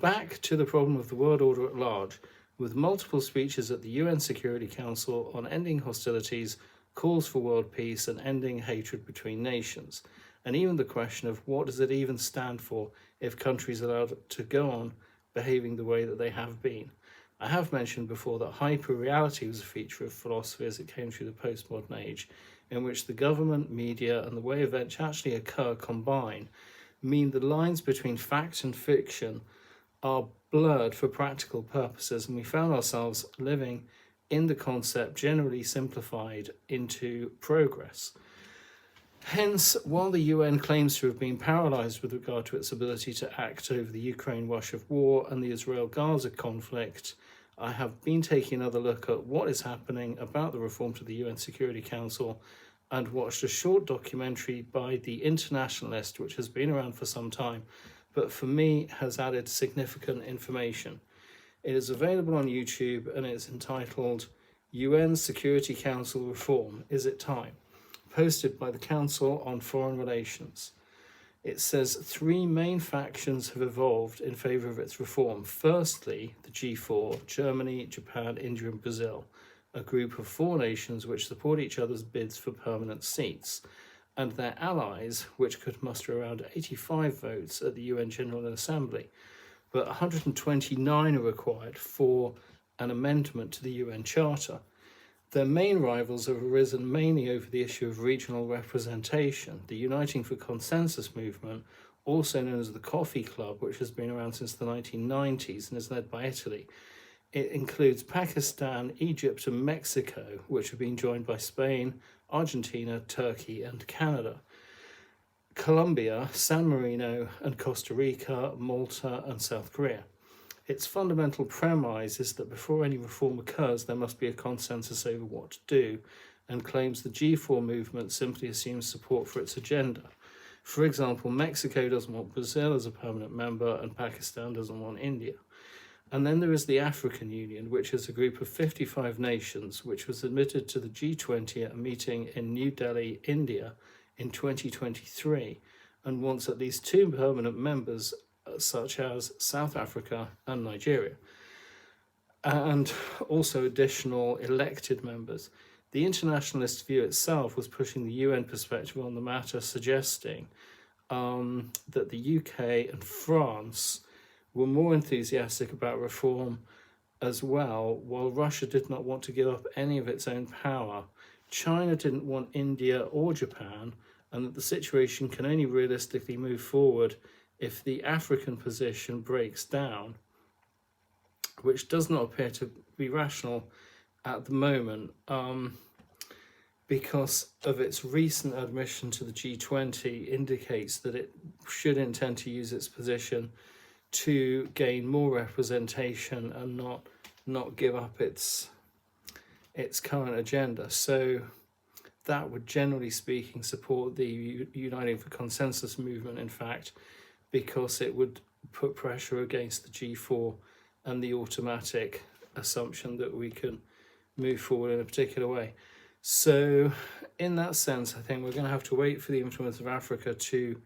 back to the problem of the world order at large, with multiple speeches at the UN Security Council on ending hostilities, calls for world peace and ending hatred between nations, and even the question of what does it even stand for if countries are allowed to go on behaving the way that they have been. I have mentioned before that hyper-reality was a feature of philosophy as it came through the postmodern age, in which the government, media, and the way events actually occur combine, mean the lines between fact and fiction are blurred for practical purposes, and we found ourselves living in the concept generally simplified into progress. Hence, while the UN claims to have been paralysed with regard to its ability to act over the Ukraine-Russia war and the Israel-Gaza conflict, I have been taking another look at what is happening about the reform to the UN Security Council and watched a short documentary by The Internationalist, which has been around for some time, but for me has added significant information. It is available on YouTube and it's entitled UN Security Council Reform, Is It Time? Posted by the Council on Foreign Relations. It says 3 main factions have evolved in favour of its reform. Firstly, the G4, Germany, Japan, India and Brazil, a group of 4 nations which support each other's bids for permanent seats, and their allies, which could muster around 85 votes at the UN General Assembly, but 129 are required for an amendment to the UN Charter. Their main rivals have arisen mainly over the issue of regional representation. The Uniting for Consensus movement, also known as the Coffee Club, which has been around since the 1990s and is led by Italy. It includes Pakistan, Egypt and Mexico, which have been joined by Spain, Argentina, Turkey and Canada. Colombia, San Marino and Costa Rica, Malta and South Korea. Its fundamental premise is that before any reform occurs, there must be a consensus over what to do, and claims the G4 movement simply assumes support for its agenda. For example, Mexico doesn't want Brazil as a permanent member, and Pakistan doesn't want India. And then there is the African Union, which is a group of 55 nations, which was admitted to the G20 at a meeting in New Delhi, India, in 2023, and wants at least 2 permanent members, such as South Africa and Nigeria, and also additional elected members. The internationalist view itself was pushing the UN perspective on the matter, suggesting that the UK and France were more enthusiastic about reform as well, while Russia did not want to give up any of its own power. China didn't want India or Japan, and that the situation can only realistically move forward if the African position breaks down, which does not appear to be rational at the moment, because of its recent admission to the G20 indicates that it should intend to use its position to gain more representation and not give up its current agenda. So that would, generally speaking, support the Uniting for Consensus movement, in fact, because it would put pressure against the G4 and the automatic assumption that we can move forward in a particular way. So in that sense, I think we're going to have to wait for the influence of Africa to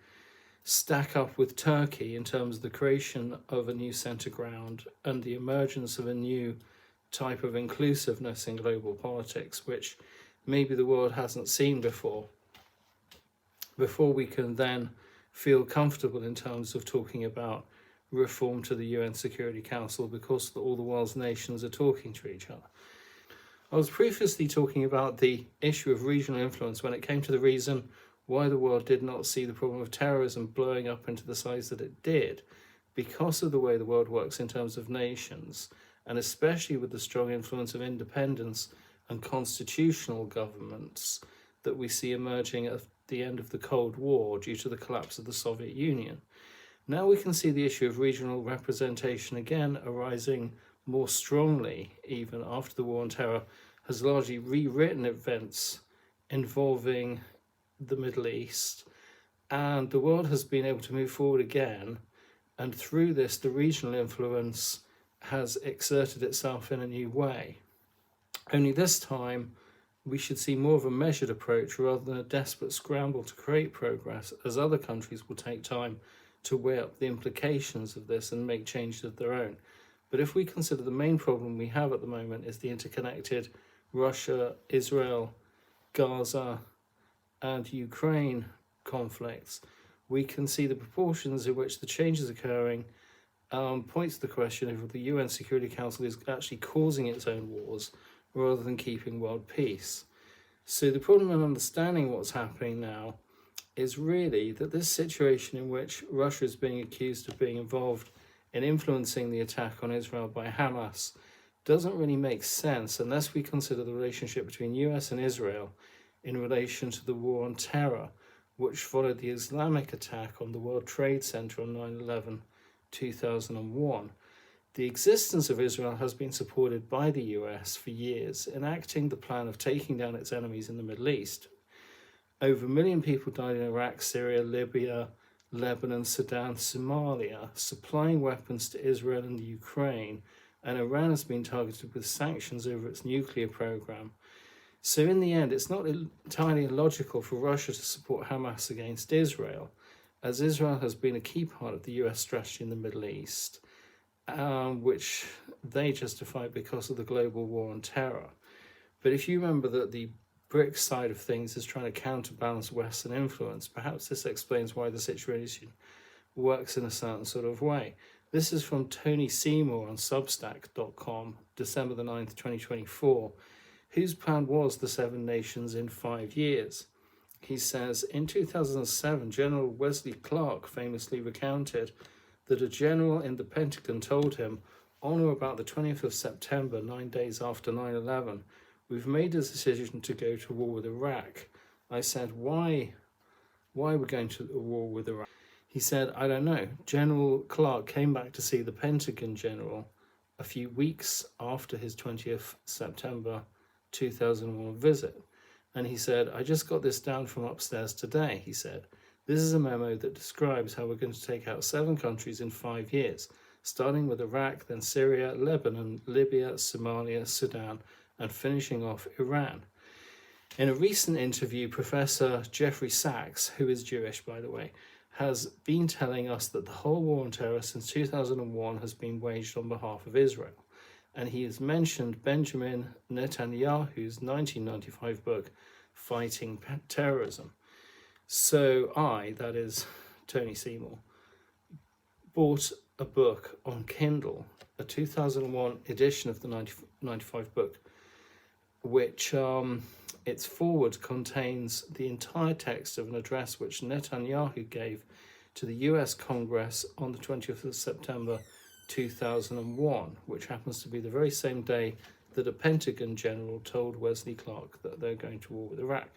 stack up with Turkey in terms of the creation of a new centre ground and the emergence of a new type of inclusiveness in global politics, which maybe the world hasn't seen before we can then feel comfortable in terms of talking about reform to the UN Security Council, because all the world's nations are talking to each other. I was previously talking about the issue of regional influence when it came to the reason why the world did not see the problem of terrorism blowing up into the size that it did, because of the way the world works in terms of nations, and especially with the strong influence of independence and constitutional governments that we see emerging at the end of the Cold War due to the collapse of the Soviet Union. Now we can see the issue of regional representation again arising more strongly, even after the War on Terror has largely rewritten events involving the Middle East, and the world has been able to move forward again, and through this the regional influence has exerted itself in a new way. Only this time we should see more of a measured approach rather than a desperate scramble to create progress, as other countries will take time to weigh up the implications of this and make changes of their own. But if we consider the main problem we have at the moment is the interconnected Russia, Israel, Gaza, and Ukraine conflicts, we can see the proportions in which the changes occurring points to the question if the UN Security Council is actually causing its own wars rather than keeping world peace. So the problem in understanding what's happening now is really that this situation in which Russia is being accused of being involved in influencing the attack on Israel by Hamas doesn't really make sense unless we consider the relationship between US and Israel in relation to the war on terror, which followed the Islamic attack on the World Trade Center on 9/11, 2001. The existence of Israel has been supported by the US for years, enacting the plan of taking down its enemies in the Middle East. Over 1 million people died in Iraq, Syria, Libya, Lebanon, Sudan, Somalia, supplying weapons to Israel and the Ukraine, and Iran has been targeted with sanctions over its nuclear program. So in the end, it's not entirely illogical for Russia to support Hamas against Israel, as Israel has been a key part of the US strategy in the Middle East, which they justify because of the global war on terror. But if you remember that the BRICS side of things is trying to counterbalance Western influence, perhaps this explains why the situation works in a certain sort of way. This is from Tony Seymour on Substack.com, December the 9th, 2024, whose plan was the 7 nations in 5 years. He says, in 2007, General Wesley Clark famously recounted that a general in the Pentagon told him, on or about the 20th of September, 9 days after 9/11, we've made a decision to go to war with Iraq. I said, why we're going to a war with Iraq? He said, I don't know. General Clark came back to see the Pentagon general a few weeks after his 20th September 2001 visit. And he said, I just got this down from upstairs today, he said. This is a memo that describes how we're going to take out 7 countries in 5 years, starting with Iraq, then Syria, Lebanon, Libya, Somalia, Sudan, and finishing off Iran. In a recent interview, Professor Jeffrey Sachs, who is Jewish, by the way, has been telling us that the whole war on terror since 2001 has been waged on behalf of Israel. And he has mentioned Benjamin Netanyahu's 1995 book, Fighting Terrorism. So I, that is Tony Seymour, bought a book on Kindle, a 2001 edition of the 1995 book, which its foreword contains the entire text of an address which Netanyahu gave to the US Congress on the 20th of September 2001, which happens to be the very same day that a Pentagon general told Wesley Clark that they're going to war with Iraq.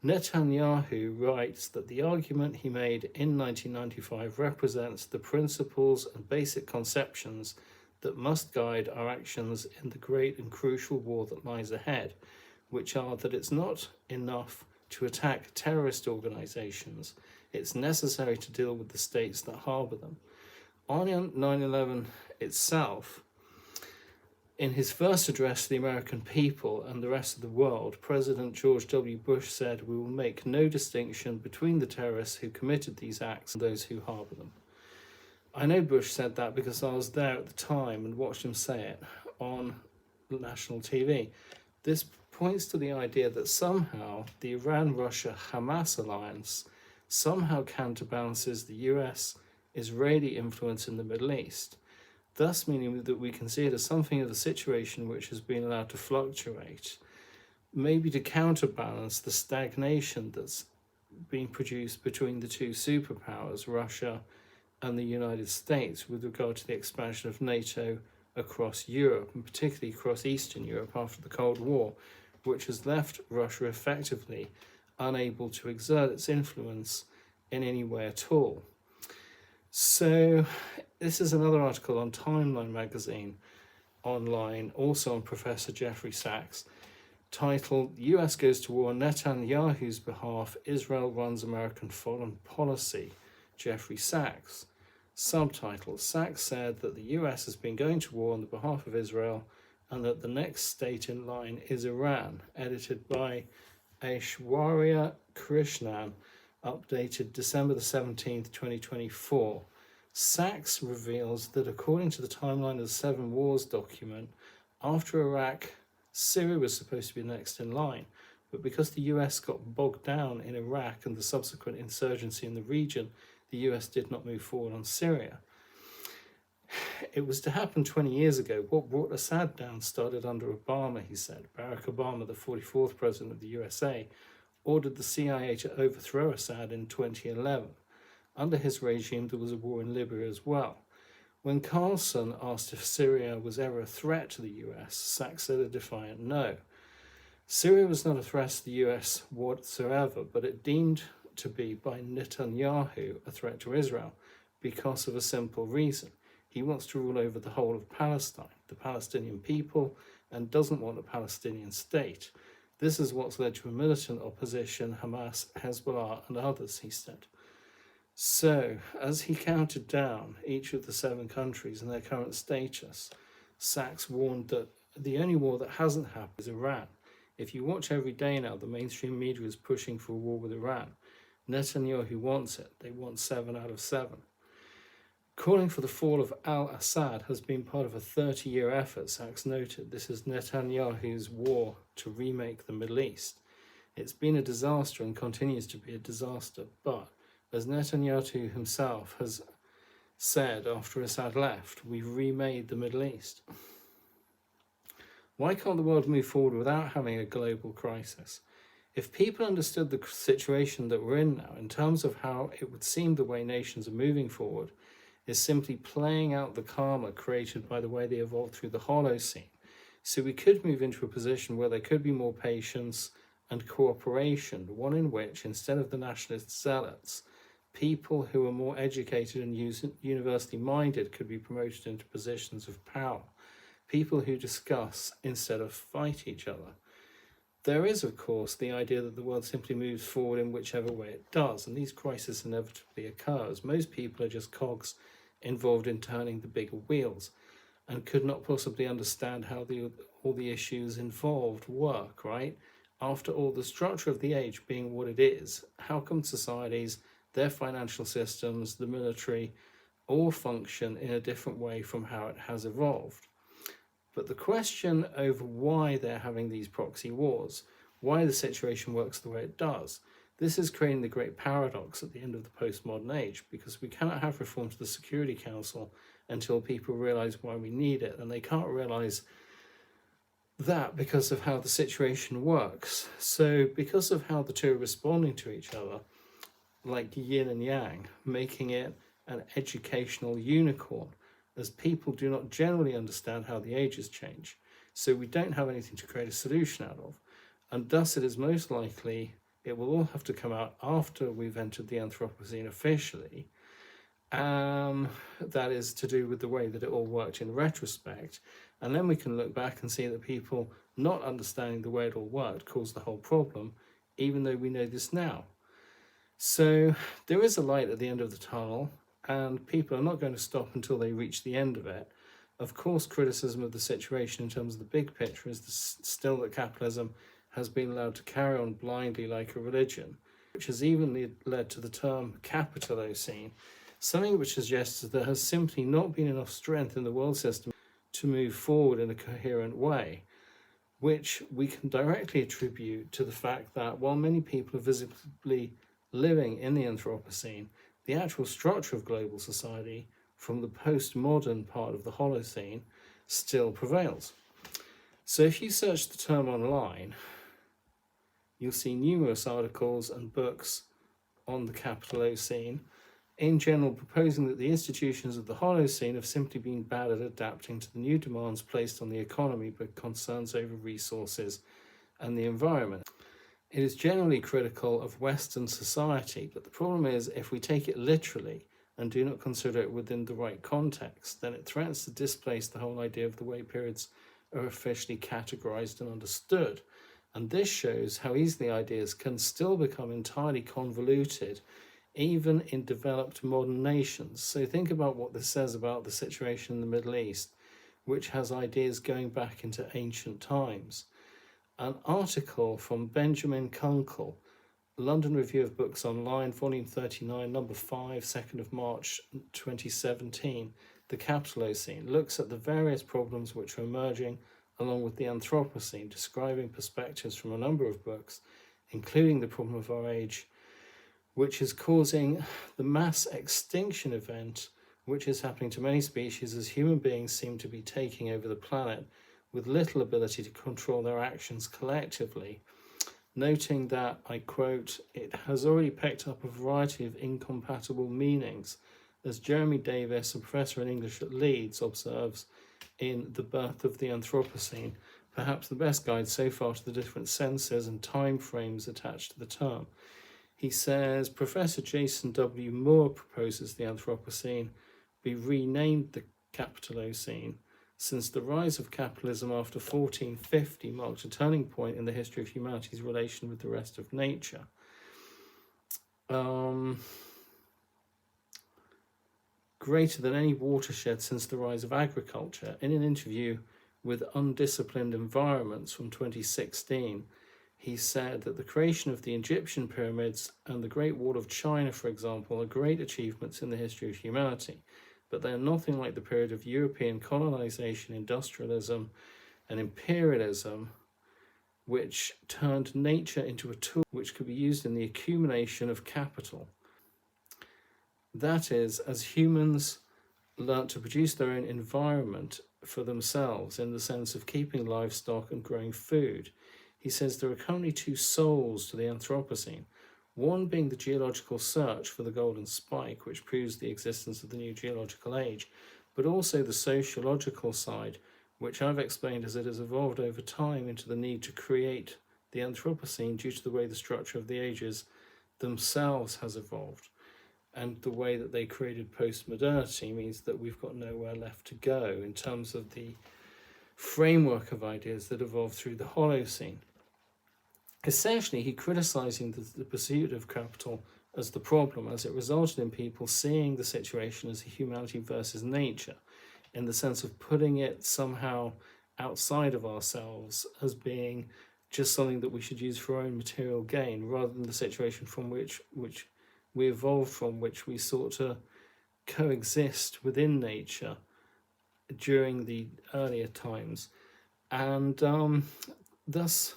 Netanyahu writes that the argument he made in 1995 represents the principles and basic conceptions that must guide our actions in the great and crucial war that lies ahead, which are that it's not enough to attack terrorist organizations, it's necessary to deal with the states that harbor them. On 9/11 itself, in his first address to the American people and the rest of the world, President George W. Bush said, we will make no distinction between the terrorists who committed these acts and those who harbor them. I know Bush said that because I was there at the time and watched him say it on national TV. This points to the idea that somehow the Iran-Russia-Hamas alliance somehow counterbalances the US-Israeli influence in the Middle East, thus meaning that we can see it as something of a situation which has been allowed to fluctuate, maybe to counterbalance the stagnation that's been produced between the two superpowers, Russia and the United States, with regard to the expansion of NATO across Europe, and particularly across Eastern Europe after the Cold War, which has left Russia effectively unable to exert its influence in any way at all. So this is another article on Timeline magazine online, also on Professor Jeffrey Sachs, titled US Goes to War on Netanyahu's Behalf, Israel Runs American Foreign Policy, Jeffrey Sachs. Subtitle, Sachs said that the US has been going to war on the behalf of Israel and that the next state in line is Iran, edited by Aishwarya Krishnan updated December the 17th, 2024, Sachs reveals that according to the timeline of the Seven Wars document, after Iraq, Syria was supposed to be next in line. But because the US got bogged down in Iraq and the subsequent insurgency in the region, the US did not move forward on Syria. It was to happen 20 years ago. What brought Assad down started under Obama, he said. Barack Obama, the 44th president of the USA, ordered the CIA to overthrow Assad in 2011. Under his regime, there was a war in Libya as well. When Carlson asked if Syria was ever a threat to the US, Sachs said a defiant no. Syria was not a threat to the US whatsoever, but it deemed to be by Netanyahu a threat to Israel because of a simple reason. He wants to rule over the whole of Palestine, the Palestinian people, and doesn't want a Palestinian state. This is what's led to a militant opposition, Hamas, Hezbollah, and others, he said. So, as he counted down each of the 7 countries and their current status, Sachs warned that the only war that hasn't happened is Iran. If you watch every day now, the mainstream media is pushing for a war with Iran. Netanyahu wants it. They want 7 out of 7. Calling for the fall of al-Assad has been part of a 30-year effort, Sachs noted. This is Netanyahu's war to remake the Middle East. It's been a disaster and continues to be a disaster, but as Netanyahu himself has said after Assad left, we've remade the Middle East. Why can't the world move forward without having a global crisis? If people understood the situation that we're in now, in terms of how it would seem the way nations are moving forward, is simply playing out the karma created by the way they evolved through the Holocene. So we could move into a position where there could be more patience and cooperation, one in which, instead of the nationalist zealots, people who are more educated and university-minded could be promoted into positions of power. People who discuss instead of fight each other. There is, of course, the idea that the world simply moves forward in whichever way it does, and these crises inevitably occur, as most people are just cogs involved in turning the bigger wheels, and could not possibly understand how all the issues involved work, right? After all, the structure of the age being what it is, how come societies, their financial systems, the military, all function in a different way from how it has evolved? But the question over why they're having these proxy wars, why the situation works the way it does, this is creating the great paradox at the end of the postmodern age, because we cannot have reform to the Security Council until people realize why we need it, and they can't realize that because of how the situation works. So because of how the two are responding to each other, like yin and yang, making it an educational unicorn, as people do not generally understand how the ages change. So we don't have anything to create a solution out of. And thus it is most likely it will all have to come out after we've entered the Anthropocene officially. That is to do with the way that it all worked in retrospect. And then we can look back and see that people not understanding the way it all worked caused the whole problem, even though we know this now. So there is a light at the end of the tunnel, and people are not going to stop until they reach the end of it. Of course, criticism of the situation in terms of the big picture is still that capitalism has been allowed to carry on blindly like a religion, which has even led to the term capitalocene, something which suggests that there has simply not been enough strength in the world system to move forward in a coherent way, which we can directly attribute to the fact that while many people are visibly living in the Anthropocene, the actual structure of global society from the postmodern part of the Holocene still prevails. So if you search the term online, you'll see numerous articles and books on the Capitalocene, in general proposing that the institutions of the Holocene have simply been bad at adapting to the new demands placed on the economy by concerns over resources and the environment. It is generally critical of Western society, but the problem is if we take it literally and do not consider it within the right context, then it threatens to displace the whole idea of the way periods are officially categorized and understood. And this shows how easily ideas can still become entirely convoluted, even in developed modern nations. So think about what this says about the situation in the Middle East, which has ideas going back into ancient times. An article from Benjamin Kunkel London Review of Books Online, volume 39, number 5, 2nd of March 2017, The Capitalocene, looks at the various problems which are emerging along with the Anthropocene, describing perspectives from a number of books, including the problem of our age, which is causing the mass extinction event which is happening to many species as human beings seem to be taking over the planet with little ability to control their actions collectively, noting that, I quote, "it has already picked up a variety of incompatible meanings," as Jeremy Davis, a professor in English at Leeds, observes in The Birth of the Anthropocene, perhaps the best guide so far to the different senses and time frames attached to the term. He says, Professor Jason W. Moore proposes the Anthropocene be renamed the Capitalocene, since the rise of capitalism after 1450 marked a turning point in the history of humanity's relation with the rest of nature. Greater than any watershed since the rise of agriculture. In an interview with Undisciplined Environments from 2016, he said that the creation of the Egyptian pyramids and the Great Wall of China, for example, are great achievements in the history of humanity, but they are nothing like the period of European colonization, industrialism, and imperialism, which turned nature into a tool which could be used in the accumulation of capital. That is, as humans learnt to produce their own environment for themselves in the sense of keeping livestock and growing food. He says there are currently two sols to the Anthropocene, one being the geological search for the golden spike, which proves the existence of the new geological age, but also the sociological side, which I've explained as it has evolved over time into the need to create the Anthropocene due to the way the structure of the ages themselves has evolved. And the way that they created postmodernity means that we've got nowhere left to go in terms of the framework of ideas that evolved through the Holocene. Essentially, he criticizing the pursuit of capital as the problem, as it resulted in people seeing the situation as a humanity versus nature, in the sense of putting it somehow outside of ourselves as being just something that we should use for our own material gain, rather than the situation from which we evolved from, which we sought to coexist within nature during the earlier times. And thus,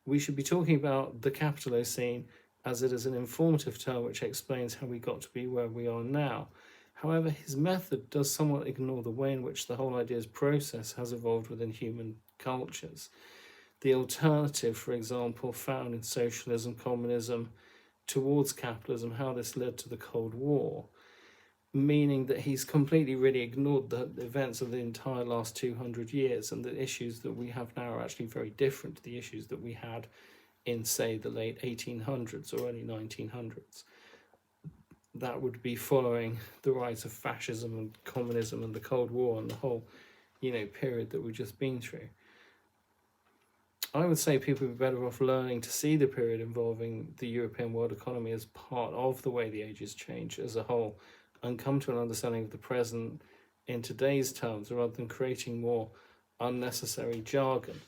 we should be talking about the Capitalocene as it is an informative term which explains how we got to be where we are now. However, his method does somewhat ignore the way in which the whole ideas process has evolved within human cultures. The alternative, for example, found in socialism, communism, towards capitalism, how this led to the Cold War, meaning that he's completely really ignored the events of the entire last 200 years, and the issues that we have now are actually very different to the issues that we had in, say, the late 1800s or early 1900s. That would be following the rise of fascism and communism and the Cold War and the whole, period that we've just been through. I would say people would be better off learning to see the period involving the European world economy as part of the way the ages change as a whole, and come to an understanding of the present in today's terms, rather than creating more unnecessary jargon.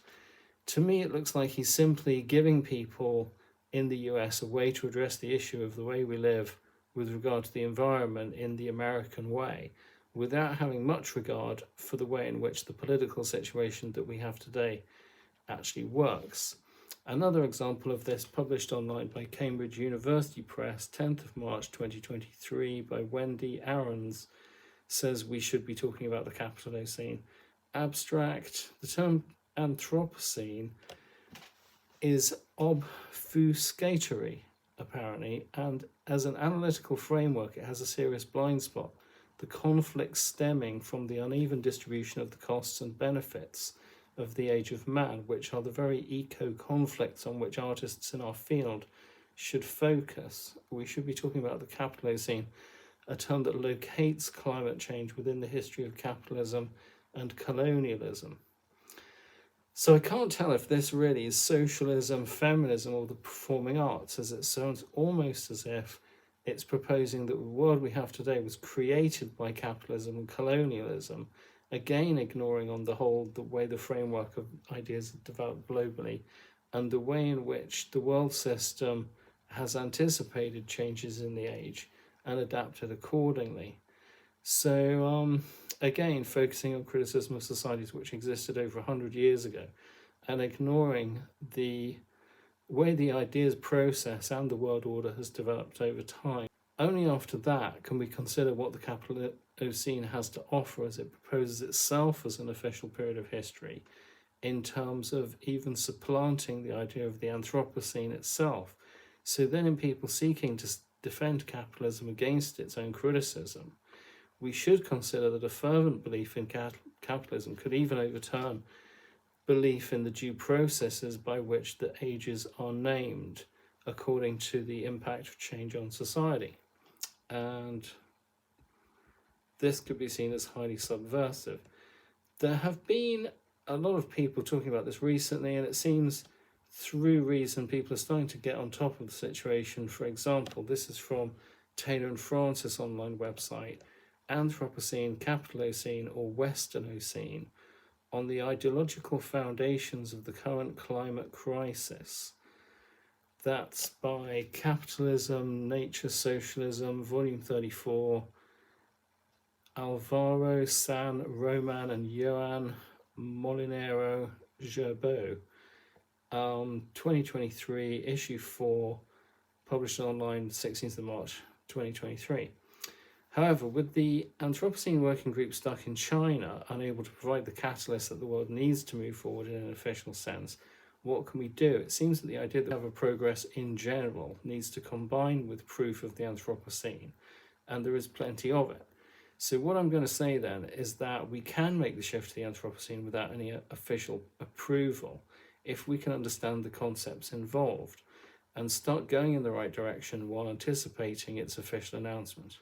To me, it looks like he's simply giving people in the US a way to address the issue of the way we live with regard to the environment in the American way, without having much regard for the way in which the political situation that we have today actually works. Another example of this, published online by Cambridge University Press, 10th of March 2023, by Wendy Aarons, says we should be talking about the Capitalocene. Abstract. The term Anthropocene is obfuscatory, apparently, and as an analytical framework, it has a serious blind spot. The conflict stemming from the uneven distribution of the costs and benefits of the age of man, which are the very eco-conflicts on which artists in our field should focus. We should be talking about the Capitalocene, a term that locates climate change within the history of capitalism and colonialism. So I can't tell if this really is socialism, feminism, or the performing arts, as it sounds almost as if it's proposing that the world we have today was created by capitalism and colonialism, again ignoring on the whole the way the framework of ideas have developed globally and the way in which the world system has anticipated changes in the age and adapted accordingly. So, again, focusing on criticism of societies which existed over 100 years ago and ignoring the way the ideas process and the world order has developed over time. Only after that can we consider what the Capitalocene has to offer as it proposes itself as an official period of history, in terms of even supplanting the idea of the Anthropocene itself. So then, in people seeking to defend capitalism against its own criticism, we should consider that a fervent belief in capitalism could even overturn belief in the due processes by which the ages are named according to the impact of change on society. And this could be seen as highly subversive. There have been a lot of people talking about this recently, and it seems through reason people are starting to get on top of the situation. For example, this is from Taylor and Francis online website, Anthropocene, Capitalocene, or Westernocene, on the ideological foundations of the current climate crisis. That's by Capitalism, Nature, Socialism, Volume 34, Alvaro San Roman and Joan Molinero Gerbeau, 2023, issue 4, published online 16th of March 2023. However, with the Anthropocene Working Group stuck in China, unable to provide the catalyst that the world needs to move forward in an official sense, what can we do? It seems that the idea that we have a progress in general needs to combine with proof of the Anthropocene, and there is plenty of it. So what I'm going to say then is that we can make the shift to the Anthropocene without any official approval if we can understand the concepts involved and start going in the right direction while anticipating its official announcement.